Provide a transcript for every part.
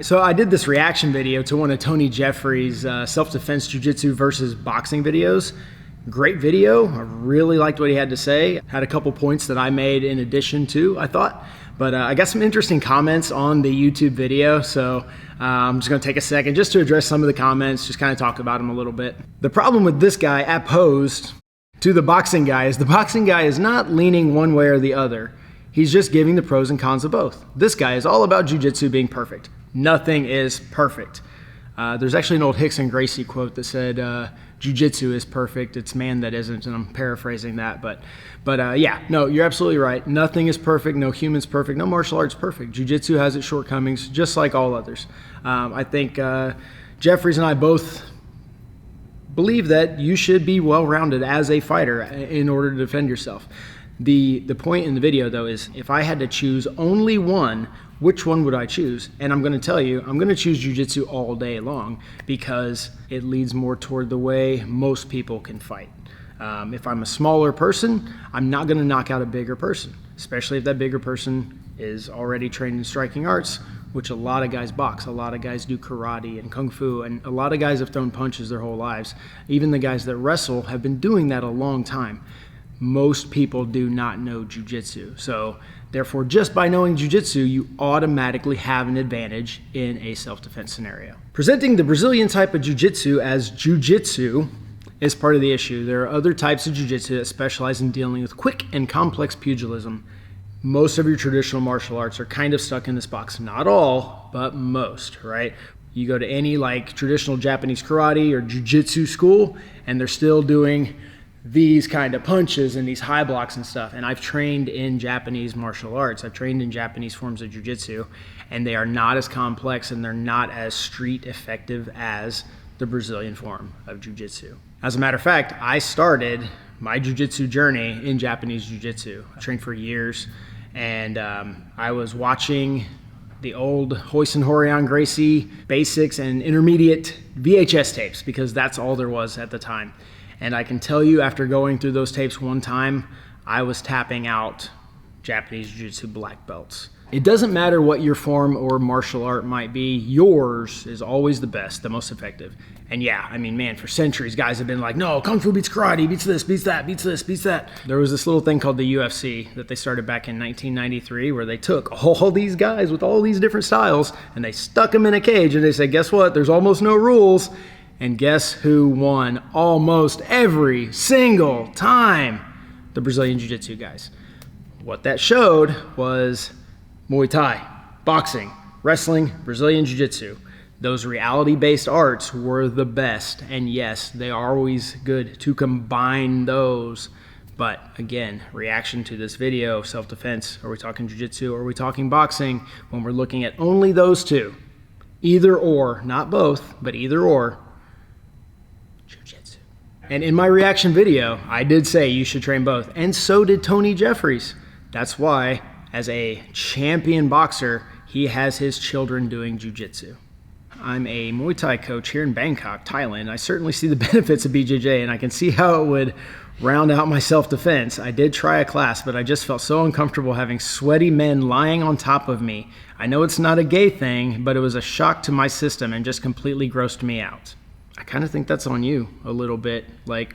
So I did this reaction video to one of Tony Jeffries' self-defense jiu-jitsu versus boxing videos. Great video. I really liked what he had to say. Had a couple points that I made in addition to, I thought. But I got some interesting comments on the YouTube video, so I'm just going to take a second just to address some of the comments, just kind of talk about them a little bit. The problem with this guy opposed to the boxing guy is not leaning one way or the other. He's just giving the pros and cons of both. This guy is all about jiu-jitsu being perfect. Nothing is perfect. There's actually an old Hicks and Gracie quote that said, jiu-jitsu is perfect, it's man that isn't, and I'm paraphrasing that, but yeah, no, you're absolutely right. Nothing is perfect, no human's perfect, no martial art's perfect. Jiu-jitsu has its shortcomings, just like all others. I think Jeffries and I both believe that you should be well-rounded as a fighter in order to defend yourself. The point in the video, though, is if I had to choose only one, which one would I choose? And I'm going to tell you, I'm going to choose jiu-jitsu all day long because it leads more toward the way most people can fight. If I'm a smaller person, I'm not going to knock out a bigger person, especially if that bigger person is already trained in striking arts, which a lot of guys box, a lot of guys do karate and kung fu, and a lot of guys have thrown punches their whole lives. Even the guys that wrestle have been doing that a long time. Most people do not know jiu-jitsu. So therefore, just by knowing jiu-jitsu, you automatically have an advantage in a self-defense scenario. Presenting the Brazilian type of jiu-jitsu as jiu-jitsu is part of the issue. There are other types of jiu-jitsu that specialize in dealing with quick and complex pugilism. Most of your traditional martial arts are kind of stuck in this box. Not all, but most, right? You go to any like traditional Japanese karate or jiu-jitsu school, and they're still doing these kind of punches and these high blocks and stuff. And I've trained in Japanese martial arts. I've trained in Japanese forms of jiu-jitsu, and they are not as complex and they're not as street effective as the Brazilian form of jiu-jitsu. As a matter of fact, I started my jiu-jitsu journey in Japanese jiu-jitsu. I trained for years, and I was watching the old Royce and Rorion Gracie basics and intermediate VHS tapes because that's all there was at the time. And I can tell you, after going through those tapes one time, I was tapping out Japanese Jiu-Jitsu black belts. It doesn't matter what your form or martial art might be, yours is always the best, the most effective. And yeah, I mean, man, for centuries, guys have been like, no, Kung Fu beats karate, beats this, beats that, beats this, beats that. There was this little thing called the UFC that they started back in 1993 where they took all these guys with all these different styles and they stuck them in a cage and they said, guess what? There's almost no rules. And guess who won almost every single time? The Brazilian Jiu-Jitsu guys. What that showed was Muay Thai, boxing, wrestling, Brazilian Jiu-Jitsu. Those reality-based arts were the best. And yes, they are always good to combine those. But again, reaction to this video, self-defense, are we talking Jiu-Jitsu, or are we talking boxing? When we're looking at only those two, either or, not both, but either or, jiu-jitsu. And in my reaction video, I did say you should train both, and so did Tony Jeffries. That's why, as a champion boxer, he has his children doing jiu-jitsu. I'm a Muay Thai coach here in Bangkok, Thailand. I certainly see the benefits of BJJ, and I can see how it would round out my self-defense. I did try a class, but I just felt so uncomfortable having sweaty men lying on top of me. I know it's not a gay thing, but it was a shock to my system and just completely grossed me out. I kind of think that's on you a little bit. Like,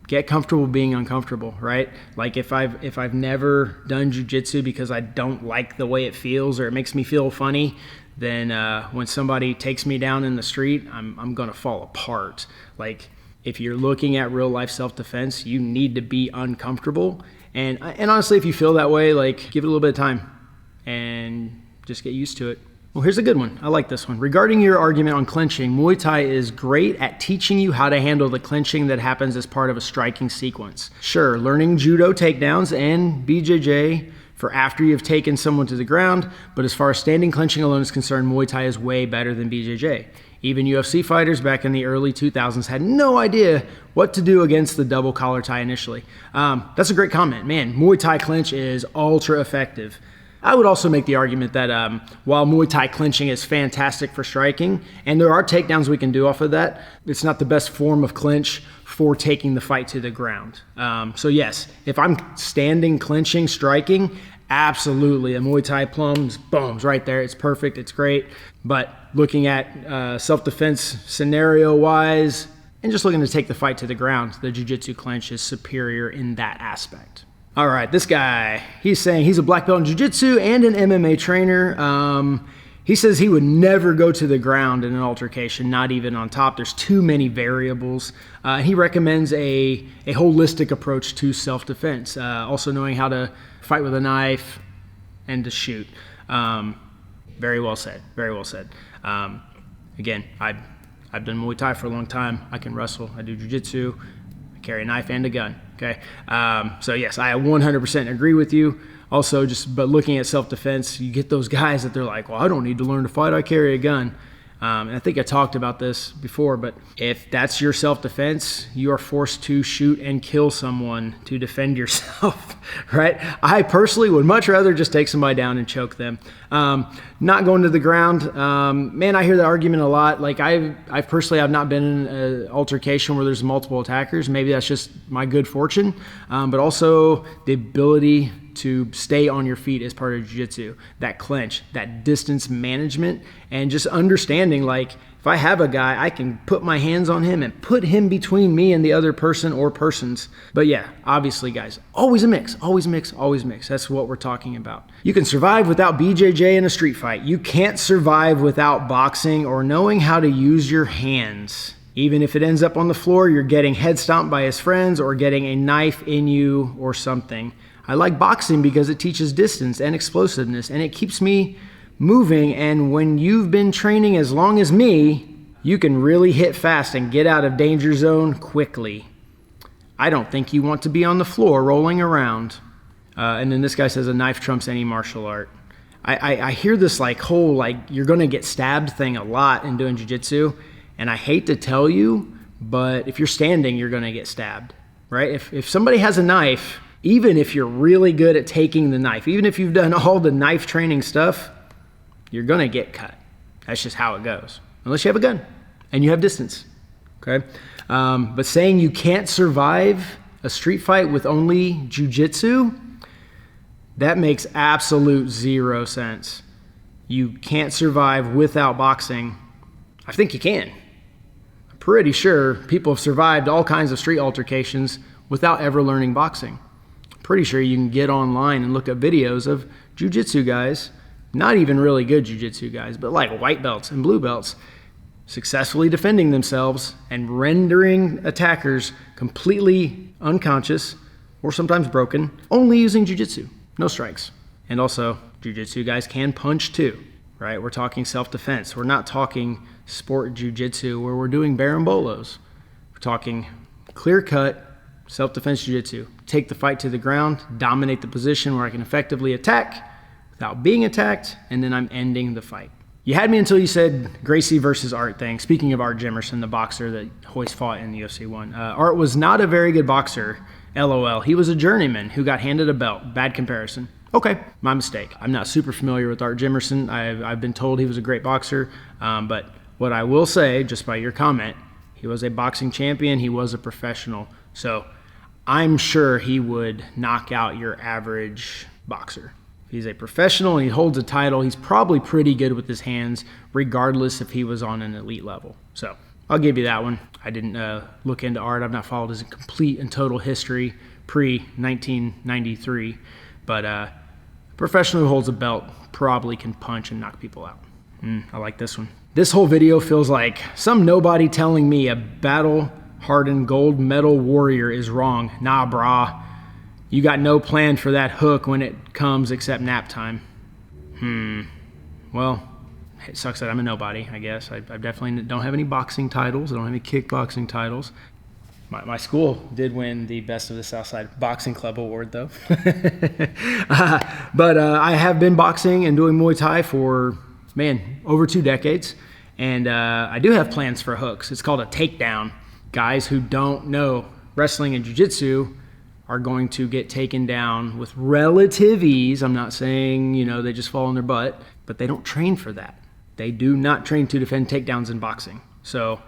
get comfortable being uncomfortable, right? Like if I've never done jiu-jitsu because I don't like the way it feels or it makes me feel funny, then when somebody takes me down in the street, I'm gonna fall apart. Like if you're looking at real life self-defense, you need to be uncomfortable. And honestly, if you feel that way, like give it a little bit of time and just get used to it. Well, here's a good one. I like this one. Regarding your argument on clinching, Muay Thai is great at teaching you how to handle the clinching that happens as part of a striking sequence. Sure, learning Judo takedowns and BJJ for after you've taken someone to the ground, but as far as standing clinching alone is concerned, Muay Thai is way better than BJJ. Even UFC fighters back in the early 2000s had no idea what to do against the double collar tie initially. That's a great comment. Man, Muay Thai clinch is ultra effective. I would also make the argument that while Muay Thai clinching is fantastic for striking, and there are takedowns we can do off of that, it's not the best form of clinch for taking the fight to the ground. So yes, if I'm standing, clinching, striking, Absolutely. A Muay Thai plums, boom's right there. It's perfect. It's great. But looking at self-defense scenario-wise and just looking to take the fight to the ground, the jiu-jitsu clinch is superior in that aspect. All right, this guy, he's saying he's a black belt in jiu-jitsu and an MMA trainer. He says he would never go to the ground in an altercation, not even on top. There's too many variables. He recommends a holistic approach to self-defense, also knowing how to fight with a knife and to shoot. Very well said, very well said. Again, I've done Muay Thai for a long time. I can wrestle, I do jiu-jitsu, I carry a knife and a gun, okay? So yes, I 100% agree with you. Also, but looking at self-defense, you get those guys that they're like, well, I don't need to learn to fight, I carry a gun. And I think I talked about this before, but if that's your self-defense, you are forced to shoot and kill someone to defend yourself, right? I personally would much rather just take somebody down and choke them. Not going to the ground. Man, I hear the argument a lot. Like I've not been in an altercation where there's multiple attackers. Maybe that's just my good fortune, but also the ability to stay on your feet as part of jiu-jitsu, that clinch, that distance management, and just understanding like if I have a guy, I can put my hands on him and put him between me and the other person or persons. But yeah, obviously guys, always a mix, always mix, always mix. That's what we're talking about. You can survive without BJJ in a street fight. You can't survive without boxing or knowing how to use your hands. Even if it ends up on the floor, you're getting head stomped by his friends or getting a knife in you or something. I like boxing because it teaches distance and explosiveness and it keeps me moving. And when you've been training as long as me, you can really hit fast and get out of danger zone quickly. I don't think you want to be on the floor rolling around. And then this guy says a knife trumps any martial art. I hear this whole you're gonna get stabbed thing a lot in doing jiu-jitsu. And I hate to tell you, but if you're standing, you're gonna get stabbed, right? If somebody has a knife, even if you're really good at taking the knife, even if you've done all the knife training stuff, you're gonna get cut. That's just how it goes. Unless you have a gun and you have distance, okay? But saying you can't survive a street fight with only jiu-jitsu, that makes absolute zero sense. You can't survive without boxing. I think you can. I'm pretty sure people have survived all kinds of street altercations without ever learning boxing. Pretty sure you can get online and look at videos of jiu-jitsu guys, not even really good jiu-jitsu guys, but like white belts and blue belts, successfully defending themselves and rendering attackers completely unconscious or sometimes broken, only using jiu-jitsu, no strikes. And also, jiu-jitsu guys can punch too, right? We're talking self-defense. We're not talking sport jiu-jitsu where we're doing barambolos. We're talking clear-cut self-defense jiu-jitsu. Take the fight to the ground, dominate the position where I can effectively attack without being attacked, and then I'm ending the fight. You had me until you said Gracie versus Art thing. Speaking of Art Jimerson, the boxer that Hoist fought in the UFC 1. Art was not a very good boxer, LOL. He was a journeyman who got handed a belt. Bad comparison. Okay, my mistake. I'm not super familiar with Art Jimerson. I've been told he was a great boxer, but what I will say, just by your comment, he was a boxing champion. He was a professional. So I'm sure he would knock out your average boxer. If he's a professional and he holds a title, he's probably pretty good with his hands, regardless if he was on an elite level. So I'll give you that one. I didn't look into Art. I've not followed his complete and total history pre-1993. But a professional who holds a belt probably can punch and knock people out. I like this one. This whole video feels like some nobody telling me a battle-hardened gold medal warrior is wrong. Nah, brah. You got no plan for that hook when it comes except nap time. Well, it sucks that I'm a nobody, I guess. I definitely don't have any boxing titles. I don't have any kickboxing titles. My school did win the Best of the Southside Boxing Club Award, though. But I have been boxing and doing Muay Thai for, over 2 decades. And I do have plans for hooks. It's called a takedown. Guys who don't know wrestling and jiu-jitsu are going to get taken down with relative ease. I'm not saying, they just fall on their butt, but they don't train for that. They do not train to defend takedowns in boxing. So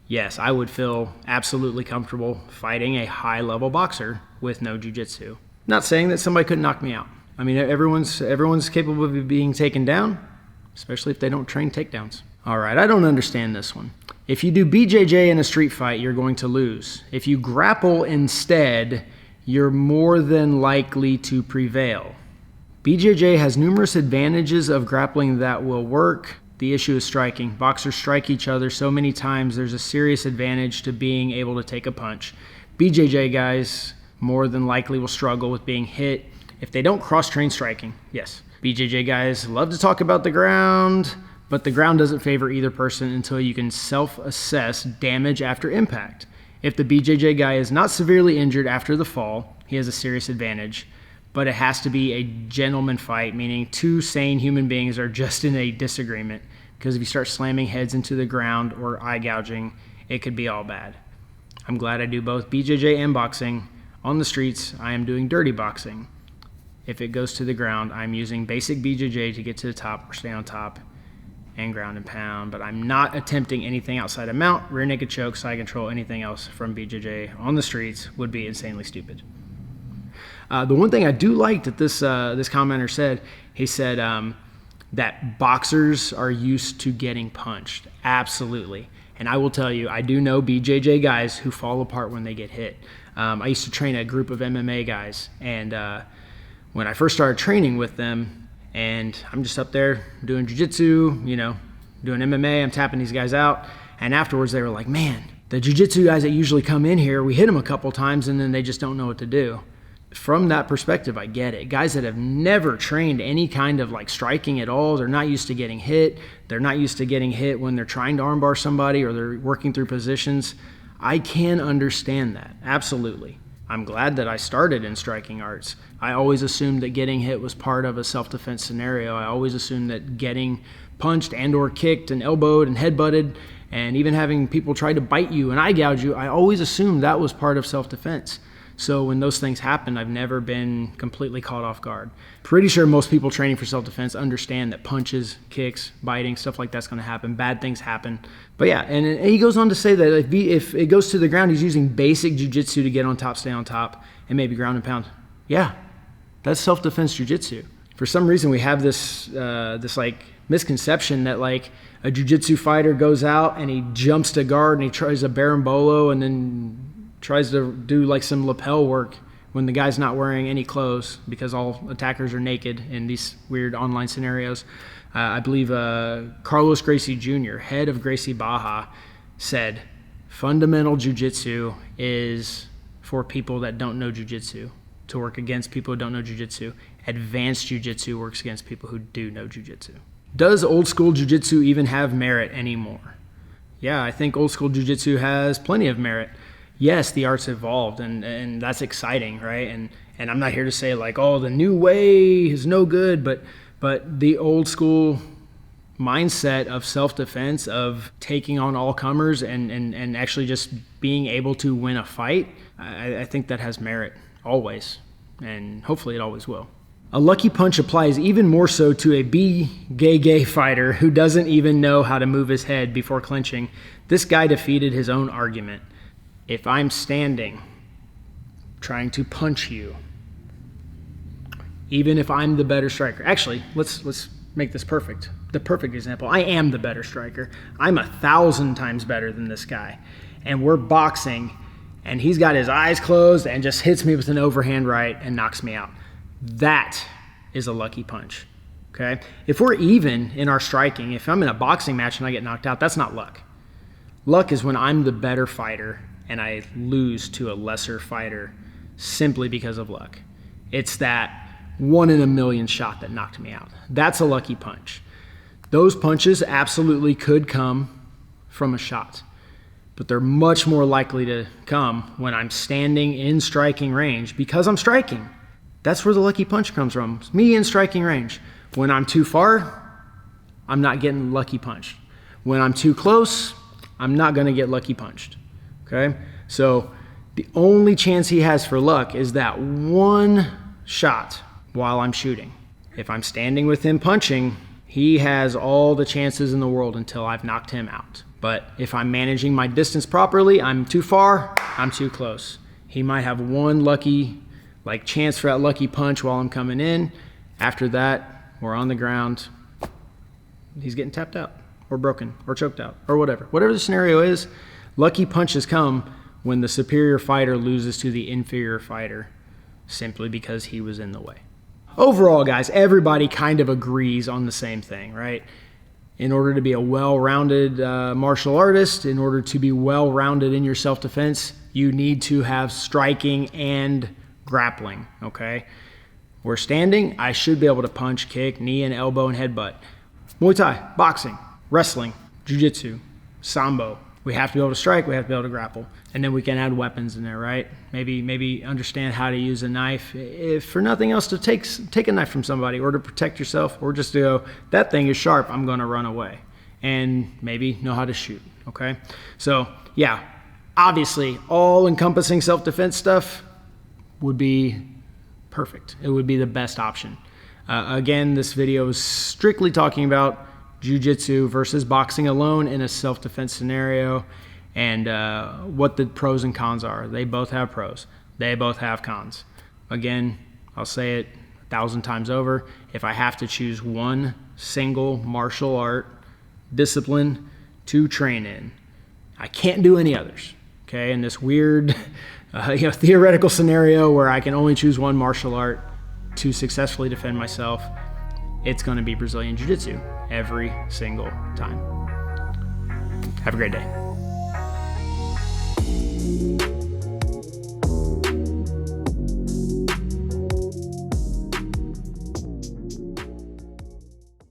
yes, I would feel absolutely comfortable fighting a high-level boxer with no jiu-jitsu. Not saying that somebody couldn't knock me out. I mean, everyone's capable of being taken down, especially if they don't train takedowns. All right, I don't understand this one. If you do BJJ in a street fight, you're going to lose. If you grapple instead, you're more than likely to prevail. BJJ has numerous advantages of grappling that will work. The issue is striking. Boxers strike each other so many times, there's a serious advantage to being able to take a punch. BJJ guys more than likely will struggle with being hit if they don't cross-train striking. Yes, BJJ guys love to talk about the ground, but the ground doesn't favor either person until you can self-assess damage after impact. If the BJJ guy is not severely injured after the fall, he has a serious advantage. But it has to be a gentleman fight, meaning two sane human beings are just in a disagreement. Because if you start slamming heads into the ground or eye gouging, it could be all bad. I'm glad I do both BJJ and boxing. On the streets, I am doing dirty boxing. If it goes to the ground, I'm using basic BJJ to get to the top or stay on top and ground and pound. But I'm not attempting anything outside of mount, rear naked choke, side control, anything else from BJJ on the streets would be insanely stupid. The one thing I do like that this commenter said, he said that boxers are used to getting punched. Absolutely. And I will tell you, I do know BJJ guys who fall apart when they get hit. I used to train a group of MMA guys, and when I first started training with them, and I'm just up there doing jiu-jitsu, doing MMA, I'm tapping these guys out, and afterwards they were like, man, the jiu-jitsu guys that usually come in here, we hit them a couple times and then they just don't know what to do. From that perspective, I get it. Guys that have never trained any kind of like striking at all, they're not used to getting hit. They're not used to getting hit when they're trying to armbar somebody or they're working through positions. I can understand that, absolutely. I'm glad that I started in striking arts. I always assumed that getting hit was part of a self-defense scenario. I always assumed that getting punched and or kicked and elbowed and headbutted and even having people try to bite you and eye gouge you, I always assumed that was part of self-defense. So when those things happen, I've never been completely caught off guard. Pretty sure most people training for self-defense understand that punches, kicks, biting, stuff like that's going to happen. Bad things happen. But yeah, and he goes on to say that if it goes to the ground, he's using basic jiu-jitsu to get on top, stay on top, and maybe ground and pound. Yeah, that's self-defense jiu-jitsu. For some reason, we have this like misconception that like a jiu-jitsu fighter goes out and he jumps to guard and he tries a berimbolo and then tries to do like some lapel work when the guy's not wearing any clothes because all attackers are naked in these weird online scenarios. I believe Carlos Gracie Jr., head of Gracie Baja, said fundamental jiu-jitsu is for people that don't know jiu-jitsu, to work against people who don't know jiu-jitsu. Advanced jiu-jitsu works against people who do know jiu-jitsu. Does old school jiu-jitsu even have merit anymore? Yeah, I think old school jiu-jitsu has plenty of merit. Yes, the art's evolved, and that's exciting, right? And I'm not here to say like, oh, the new way is no good, but the old school mindset of self-defense, of taking on all comers and actually just being able to win a fight, I think that has merit always, and hopefully it always will. A lucky punch applies even more so to a gay fighter who doesn't even know how to move his head before clinching. This guy defeated his own argument. If I'm standing trying to punch you, even if I'm the better striker. Actually, let's make this perfect. The perfect example. I am the better striker. I'm 1,000 times better than this guy. And we're boxing, and he's got his eyes closed and just hits me with an overhand right and knocks me out. That is a lucky punch, okay? If we're even in our striking, if I'm in a boxing match and I get knocked out, that's not luck. Luck is when I'm the better fighter and I lose to a lesser fighter simply because of luck. It's that 1 in a million shot that knocked me out. That's a lucky punch. Those punches absolutely could come from a shot, but they're much more likely to come when I'm standing in striking range because I'm striking. That's where the lucky punch comes from. It's me in striking range. When I'm too far, I'm not getting lucky punched. When I'm too close, I'm not going to get lucky punched. Okay? So the only chance he has for luck is that one shot while I'm shooting. If I'm standing with him punching, he has all the chances in the world until I've knocked him out. But if I'm managing my distance properly, I'm too far, I'm too close. He might have one lucky chance for that lucky punch while I'm coming in, After that, we're on the ground. He's getting tapped out or broken or choked out or whatever. Whatever the scenario is, lucky punches come when the superior fighter loses to the inferior fighter simply because he was in the way. Overall, guys, everybody kind of agrees on the same thing, right? In order to be a well-rounded martial artist, in order to be well-rounded in your self-defense, you need to have striking and grappling, okay? We're standing, I should be able to punch, kick, knee and elbow and headbutt. Muay Thai, boxing, wrestling, Jiu-Jitsu, Sambo. We have to be able to strike, we have to be able to grapple. And then we can add weapons in there, right? Maybe understand how to use a knife. If for nothing else, to take a knife from somebody or to protect yourself, or just to go, that thing is sharp, I'm gonna run away. And maybe know how to shoot, okay? So yeah, obviously all encompassing self-defense stuff would be perfect. It would be the best option. Again, this video is strictly talking about Jiu-Jitsu versus boxing alone in a self-defense scenario, and what the pros and cons are. They both have pros. They both have cons. Again, I'll say it 1,000 times over. If I have to choose one single martial art discipline to train in, I can't do any others. Okay, in this weird theoretical scenario where I can only choose one martial art to successfully defend myself, it's going to be Brazilian Jiu-Jitsu every single time. Have a great day.